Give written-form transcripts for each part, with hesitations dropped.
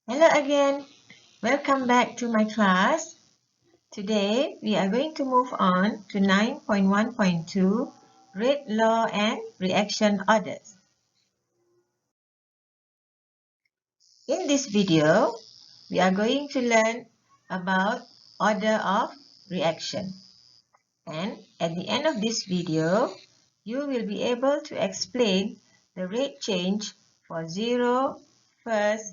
Hello again. Welcome back to my class. Today we are going to move on to 9.1.2 Rate Law and Reaction Orders. In this video, we are going to learn about order of reaction. And at the end of this video, you will be able to explain the rate change for zero, first,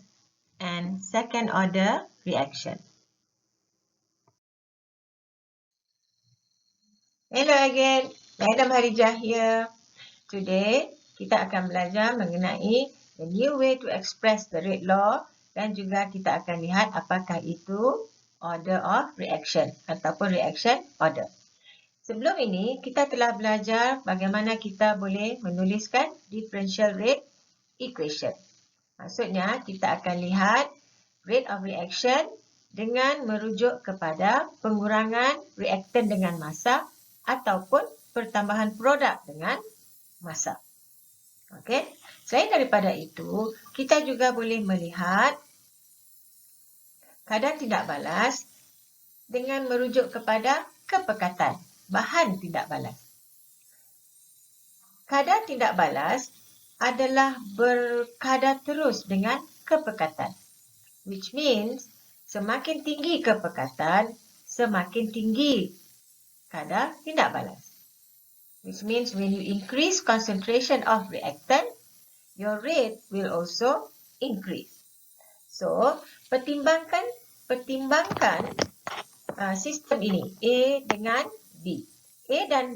and second order reaction. Hello again, Madam Harijah here. Today, kita akan belajar mengenai the new way to express the rate law dan juga kita akan lihat apakah itu order of reaction ataupun reaction order. Sebelum ini, kita telah belajar bagaimana kita boleh menuliskan differential rate equation. Maksudnya, kita akan lihat rate of reaction dengan merujuk kepada pengurangan reaktan dengan massa ataupun pertambahan produk dengan massa. Okey. Selain daripada itu, kita juga boleh melihat kadar tidak balas dengan merujuk kepada kepekatan bahan tidak balas. Kadar tidak balas adalah berkadar terus dengan kepekatan, which means semakin tinggi kepekatan, semakin tinggi kadar tidak balas. Which means when you increase concentration of reactant, your rate will also increase. So, pertimbangkan sistem ini, A dengan B. A dan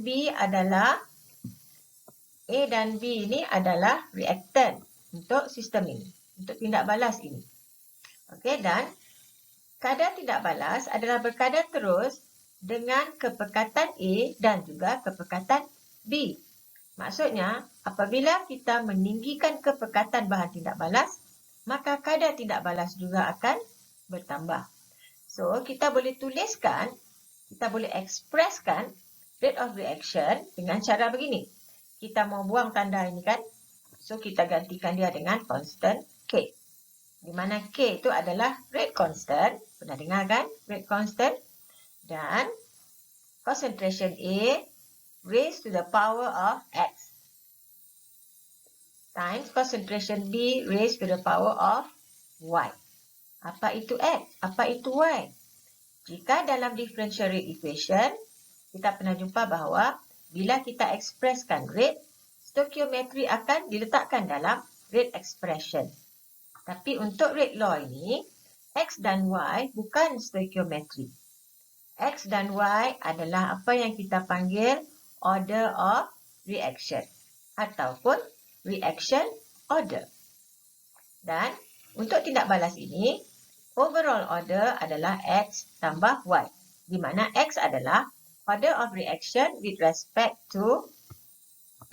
B ini adalah reactant untuk sistem ini, untuk tindak balas ini. Okey, dan kadar tidak balas adalah berkadar terus dengan kepekatan A dan juga kepekatan B. Maksudnya, apabila kita meninggikan kepekatan bahan tidak balas, maka kadar tidak balas juga akan bertambah. So, kita boleh ekspreskan rate of reaction dengan cara begini. Kita mau buang tanda ini kan? So, kita gantikan dia dengan constant K. Di mana K itu adalah rate constant. Pernah dengar kan? Rate constant. Dan concentration A raised to the power of X times concentration B raised to the power of Y. Apa itu X? Apa itu Y? Jika dalam differential rate equation, kita pernah jumpa bahawa bila kita ekspreskan rate, stoichiometry akan diletakkan dalam rate expression. Tapi untuk rate law ini, X dan Y bukan stoichiometry. X dan Y adalah apa yang kita panggil order of reaction ataupun reaction order. Dan untuk tindak balas ini, overall order adalah X tambah Y. Di mana X adalah order of reaction with respect to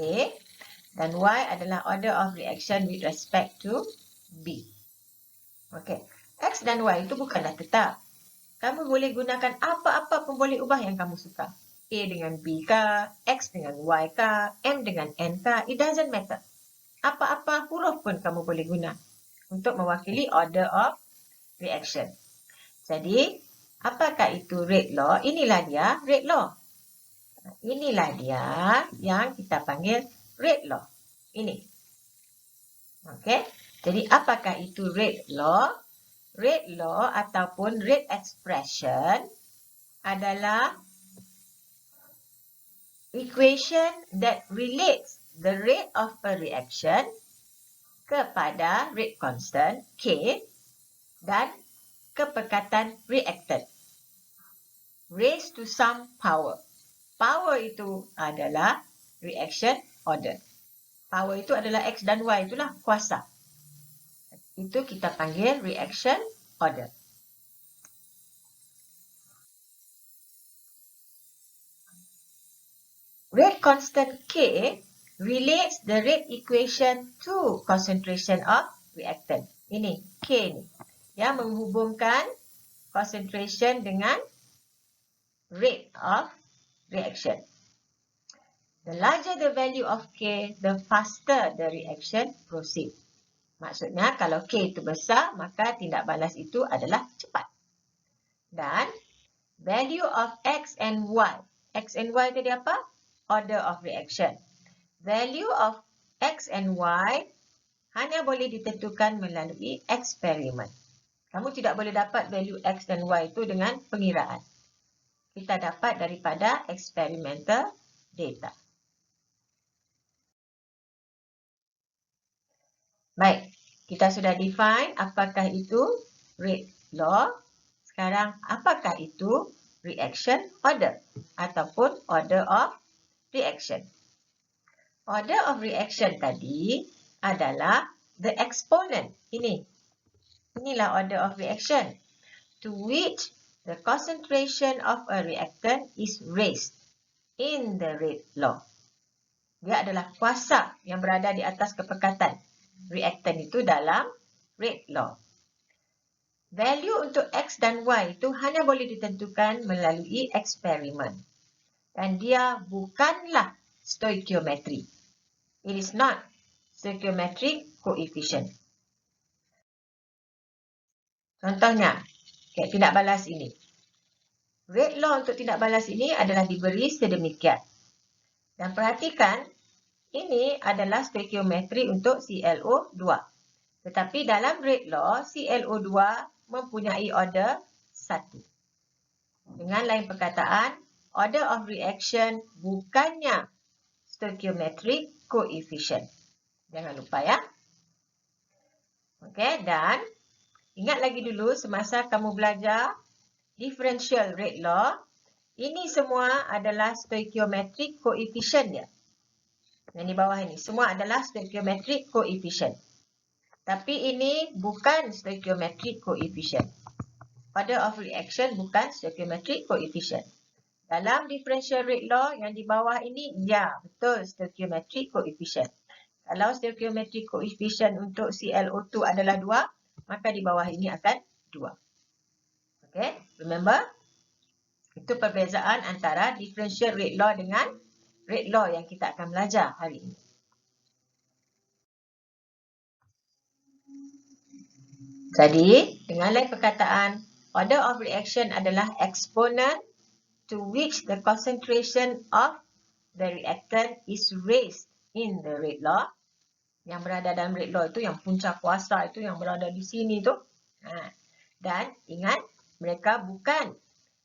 A dan Y adalah order of reaction with respect to B. Okey, X dan Y itu bukanlah tetap. Kamu boleh gunakan apa-apa pun boleh ubah yang kamu suka. A dengan B kah, X dengan Y kah, M dengan N kah, it doesn't matter. Apa-apa huruf pun kamu boleh guna untuk mewakili order of reaction. Jadi, apakah itu rate law? Inilah dia rate law. Inilah dia yang kita panggil rate law. Ini. Okey. Jadi, apakah itu rate law? Rate law ataupun rate expression adalah equation that relates the rate of a reaction kepada rate constant K dan kepekatan reactant raised to some power. Power itu adalah reaction order. Power itu adalah X dan Y, itulah kuasa. Itu kita panggil reaction order. Rate constant K relates the rate equation to concentration of reactant. Ini K ni yang menghubungkan concentration dengan rate of reaction. The larger the value of K, the faster the reaction proceeds. Maksudnya kalau K itu besar, maka tindak balas itu adalah cepat. Dan value of X and Y. X and Y tadi apa? Order of reaction. Value of X and Y hanya boleh ditentukan melalui eksperimen. Kamu tidak boleh dapat value X dan Y itu dengan pengiraan. Kita dapat daripada experimental data. Baik, kita sudah define apakah itu rate law. Sekarang, apakah itu reaction order ataupun order of reaction? Order of reaction tadi adalah the exponent. Inilah order of reaction to which the concentration of a reactant is raised in the rate law. Dia adalah kuasa yang berada di atas kepekatan reactant itu dalam rate law. Value untuk X dan Y itu hanya boleh ditentukan melalui eksperimen. Dan dia bukanlah stoichiometry. It is not stoichiometric coefficient. Contohnya, tindak balas ini. Rate law untuk tindak balas ini adalah diberi sedemikian. Dan perhatikan, ini adalah stoichiometry untuk ClO2. Tetapi dalam rate law, ClO2 mempunyai order 1. Dengan lain perkataan, order of reaction bukannya stoichiometric coefficient. Jangan lupa ya. Okey, dan ingat lagi dulu semasa kamu belajar differential rate law, ini semua adalah stoichiometric coefficient dia. Yang di bawah ini semua adalah stoichiometric coefficient. Tapi ini bukan stoichiometric coefficient. Order of reaction bukan stoichiometric coefficient. Dalam differential rate law yang di bawah ini, ya, betul stoichiometric coefficient. Kalau stoichiometric coefficient untuk ClO2 adalah 2, maka di bawah ini akan 2. Okay, remember? Itu perbezaan antara differential rate law dengan rate law yang kita akan belajar hari ini. Jadi, dengan lain perkataan, order of reaction adalah exponent to which the concentration of the reactant is raised in the rate law. Yang berada dalam rate law itu, yang punca kuasa itu, yang berada di sini tu. Dan ingat, mereka bukan,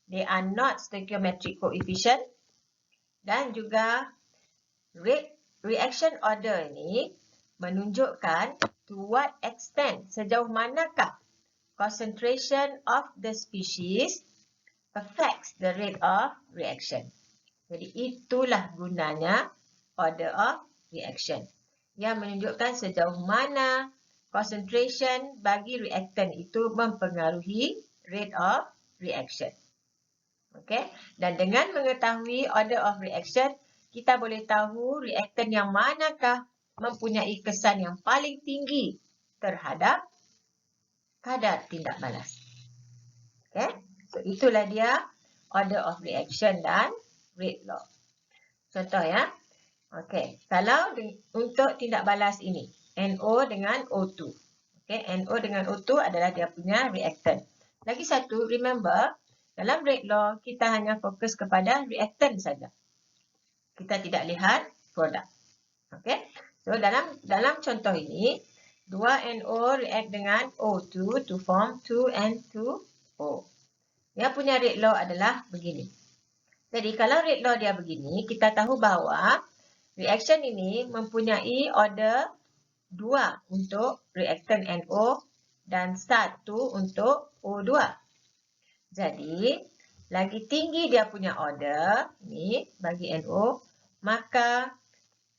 they are not stoichiometric coefficient. Dan juga rate reaction order ini menunjukkan to what extent, sejauh manakah concentration of the species affects the rate of reaction. Jadi itulah gunanya order of reaction. Yang menunjukkan sejauh mana concentration bagi reactant itu mempengaruhi rate of reaction. Okay? Dan dengan mengetahui order of reaction, kita boleh tahu reaktan yang manakah mempunyai kesan yang paling tinggi terhadap kadar tindak balas. Okay? So, itulah dia order of reaction dan rate law. Contoh ya. Okay. Kalau untuk tindak balas ini, NO dengan O2. Okay. NO dengan O2 adalah dia punya reaktan. Lagi satu, remember, dalam rate law, kita hanya fokus kepada reaktan saja. Kita tidak lihat produk. Okay. So, dalam contoh ini, 2NO react dengan O2 to form 2N2O. Yang punya rate law adalah begini. Jadi, kalau rate law dia begini, kita tahu bahawa reaction ini mempunyai order 2 untuk reaktan NO dan 1 untuk O2. Jadi, lagi tinggi dia punya order, ni bagi NO, maka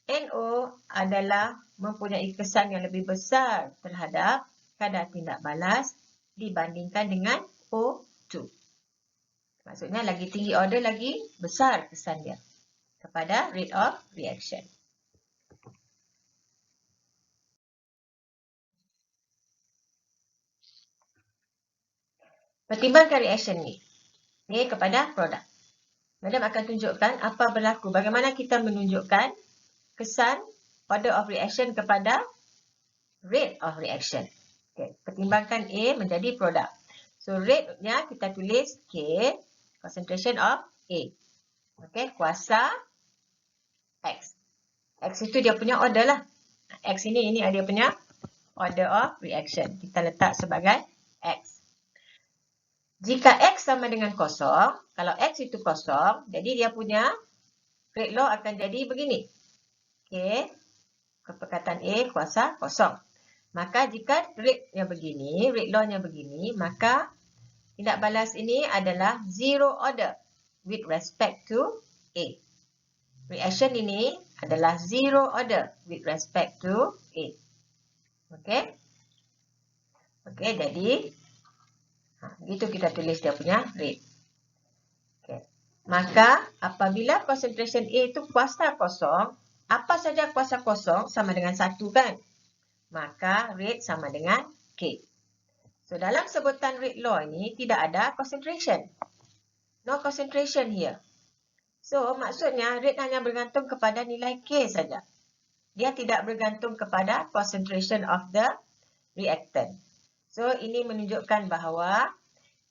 NO adalah mempunyai kesan yang lebih besar terhadap kadar tindak balas dibandingkan dengan O2. Maksudnya, lagi tinggi order, lagi besar kesan dia kepada rate of reaction. Pertimbangkan reaction ni kepada produk. Madam akan tunjukkan apa berlaku. Bagaimana kita menunjukkan kesan order of reaction kepada rate of reaction. Okay. Pertimbangkan A menjadi produk. So, rate-nya kita tulis K, concentration of A. Okay. Kuasa X. X itu dia punya order lah. X ini dia punya order of reaction. Kita letak sebagai X. Jika X sama dengan kosong, kalau X itu kosong, jadi dia punya rate law akan jadi begini. Okay. Kepekatan A kuasa kosong. Maka jika rate-nya begini, rate law-nya begini, maka tindak balas ini adalah zero order with respect to A. Reaction ini adalah zero order with respect to A. Okay. Okay, jadi gitu kita tulis dia punya rate. Okay. Maka apabila concentration A itu kuasa kosong, apa saja kuasa kosong sama dengan 1 kan? Maka rate sama dengan K. So, dalam sebutan rate law ini tidak ada concentration. No concentration here. So, maksudnya rate hanya bergantung kepada nilai K saja. Dia tidak bergantung kepada concentration of the reactant. So, ini menunjukkan bahawa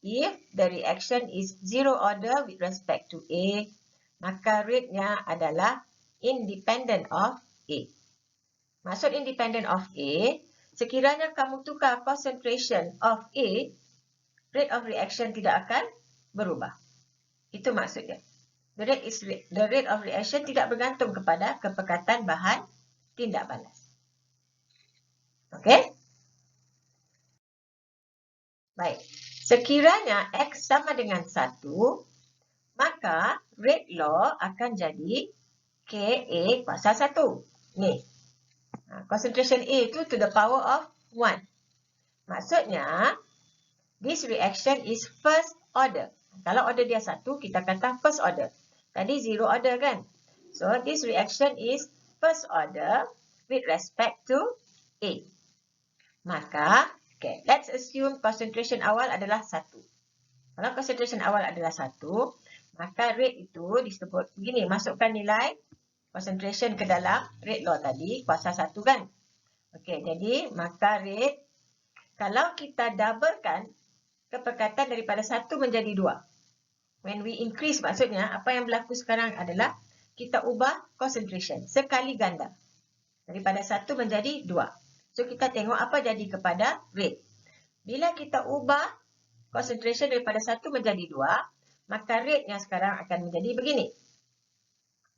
if the reaction is zero order with respect to A, maka rate-nya adalah independent of A. Maksud independent of A, sekiranya kamu tukar concentration of A, rate of reaction tidak akan berubah. Itu maksudnya. The rate of reaction tidak bergantung kepada kepekatan bahan tindak balas. Okey? Baik. Sekiranya X sama dengan 1, maka rate law akan jadi KA kuasa 1. Ni. Concentration A itu to the power of 1. Maksudnya, this reaction is first order. Kalau order dia 1, kita kata first order. Tadi zero order kan? So, this reaction is first order with respect to A. Maka, okay, let's assume concentration awal adalah 1. Kalau concentration awal adalah 1, maka rate itu disebut begini, masukkan nilai concentration ke dalam rate law tadi, kuasa 1 kan? Okey, jadi maka rate, kalau kita doublekan kepekatan daripada 1 menjadi 2. When we increase, maksudnya apa yang berlaku sekarang adalah kita ubah concentration sekali ganda. Daripada 1 menjadi 2. So, kita tengok apa jadi kepada rate. Bila kita ubah concentration daripada 1 menjadi 2, maka rate-nya sekarang akan menjadi begini.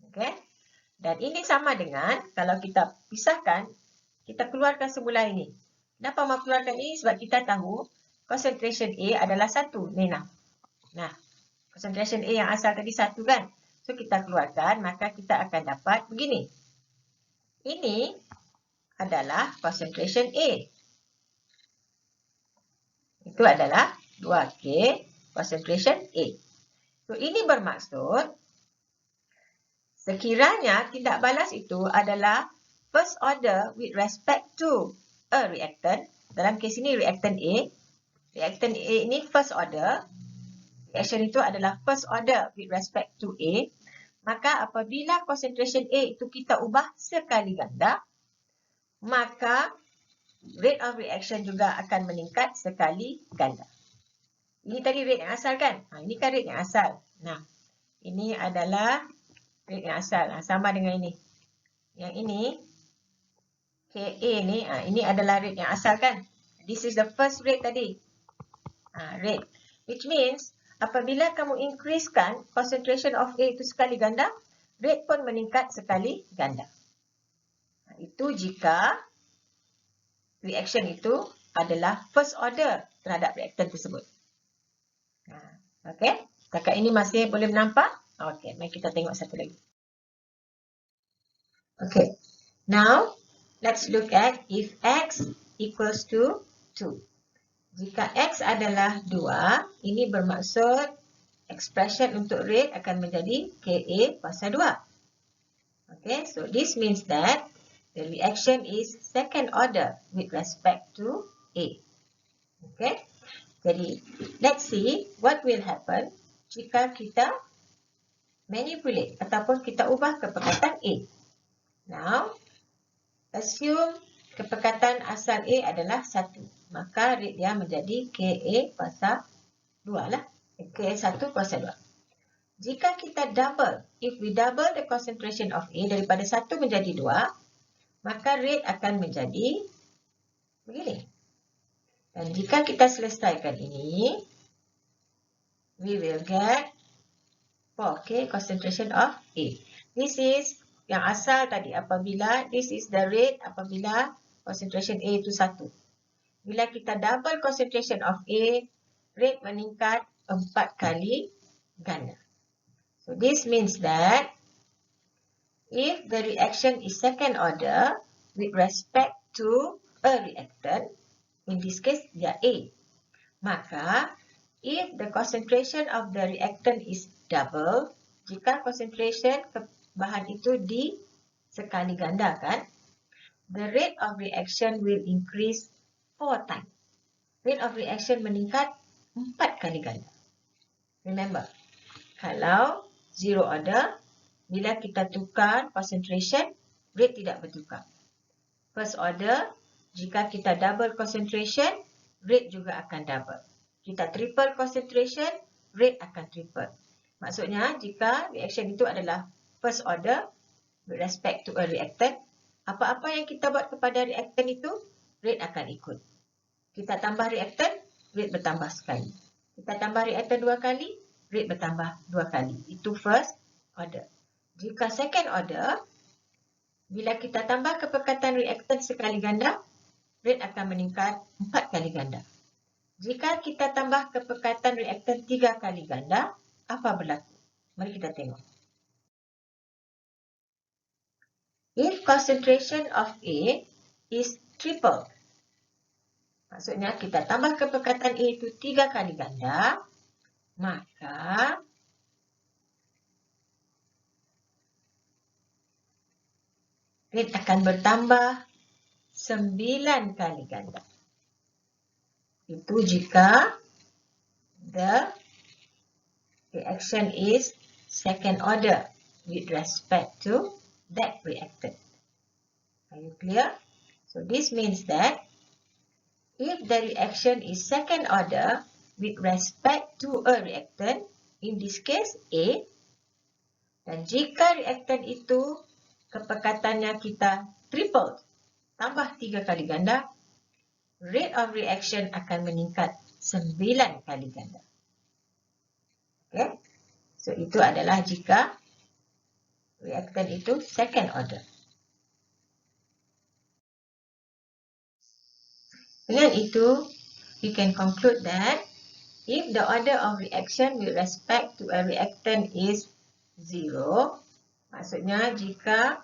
Okey? Dan ini sama dengan, kalau kita pisahkan, kita keluarkan semula ini. Kenapa mau keluarkan ini? Sebab kita tahu concentration A adalah 1. Ni nah. Nah, concentration A yang asal tadi 1 kan? So, kita keluarkan, maka kita akan dapat begini. Ini adalah concentration A. Itu adalah 2K concentration A. So, ini bermaksud, sekiranya tindak balas itu adalah first order with respect to a reactant, dalam kes ini reactant A, reactant A ini first order, reaction itu adalah first order with respect to A, maka apabila concentration A itu kita ubah sekali ganda, maka rate of reaction juga akan meningkat sekali ganda. Ini tadi rate yang asal kan? Ini kan rate yang asal. Nah, ini adalah rate yang asal. Sama dengan ini. Yang ini, KA ni, ini adalah rate yang asal kan? This is the first rate tadi. Rate. Which means, apabila kamu increasekan concentration of A itu sekali ganda, rate pun meningkat sekali ganda. Itu jika reaction itu adalah first order terhadap reaktan tersebut. Okey, setakat ini masih boleh nampak? Okey, mari kita tengok satu lagi. Okay, now let's look at if X equals to 2. Jika X adalah 2, ini bermaksud expression untuk rate akan menjadi KA kuasa 2. Okay, so this means that the reaction is second order with respect to A. Okay, jadi let's see what will happen jika kita manipulate ataupun kita ubah kepekatan A. Now, assume kepekatan asal A adalah 1. Maka rate dia menjadi KA kuasa 2 lah. KA1 kuasa 2. Jika kita double, if we double the concentration of A daripada 1 menjadi 2, maka rate akan menjadi begini. Dan jika kita selesaikan ini, we will get 4K concentration of A. This is yang asal tadi apabila, this is the rate apabila concentration A itu 1. Bila kita double concentration of A, rate meningkat 4 kali ganda. So this means that if the reaction is second order with respect to a reactant, in this case dia A, maka if the concentration of the reactant is double, jika concentration bahan itu sekali gandakan, the rate of reaction will increase 4 times. Rate of reaction meningkat 4 kali ganda. Remember, kalau zero order, bila kita tukar concentration, rate tidak bertukar. First order, jika kita double concentration, rate juga akan double. Kita triple concentration, rate akan triple. Maksudnya, jika reaction itu adalah first order with respect to a reactant, apa-apa yang kita buat kepada reactant itu, rate akan ikut. Kita tambah reactant, rate bertambah sekali. Kita tambah reactant 2 kali, rate bertambah 2 kali. Itu first order. Jika second order, bila kita tambah kepekatan reactant sekali ganda, rate akan meningkat 4 kali ganda. Jika kita tambah kepekatan reaktan 3 kali ganda, apa berlaku? Mari kita tengok. If concentration of A is triple, maksudnya kita tambah kepekatan A itu 3 kali ganda, maka rate akan bertambah 9 kali ganda. Itu jika the reaction is second order with respect to that reactant. Are you clear? So this means that if the reaction is second order with respect to a reactant, in this case A, dan jika reactant itu kepekatannya kita triple, tambah 3 kali ganda, rate of reaction akan meningkat 9 kali ganda. Okay? So itu adalah jika reactant itu second order. Dengan itu, we can conclude that if the order of reaction with respect to a reactant is 0, maksudnya jika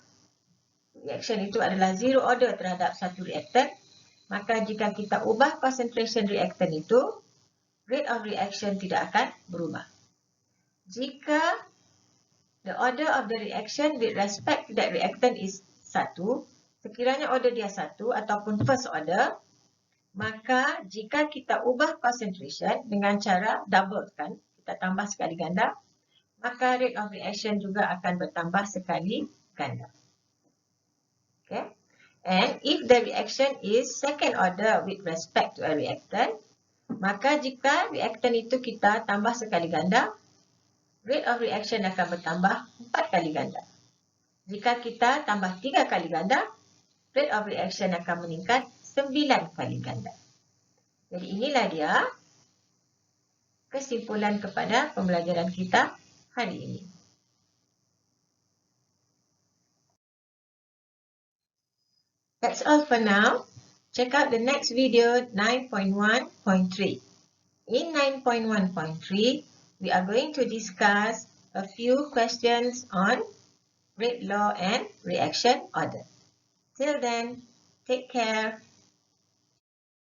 reaction itu adalah zero order terhadap satu reactant, maka jika kita ubah concentration reactant itu, rate of reaction tidak akan berubah. Jika the order of the reaction with respect to that reactant is 1, sekiranya order dia 1 ataupun first order, maka jika kita ubah concentration dengan cara double kan, kita tambah sekali ganda, maka rate of reaction juga akan bertambah sekali ganda. Okay? And if the reaction is second order with respect to a reactant, maka jika reactant itu kita tambah sekali ganda, rate of reaction akan bertambah 4 kali ganda. Jika kita tambah 3 kali ganda, rate of reaction akan meningkat 9 kali ganda. Jadi inilah dia kesimpulan kepada pembelajaran kita hari ini. That's all for now. Check out the next video 9.1.3. In 9.1.3, we are going to discuss a few questions on rate law and reaction order. Till then, take care.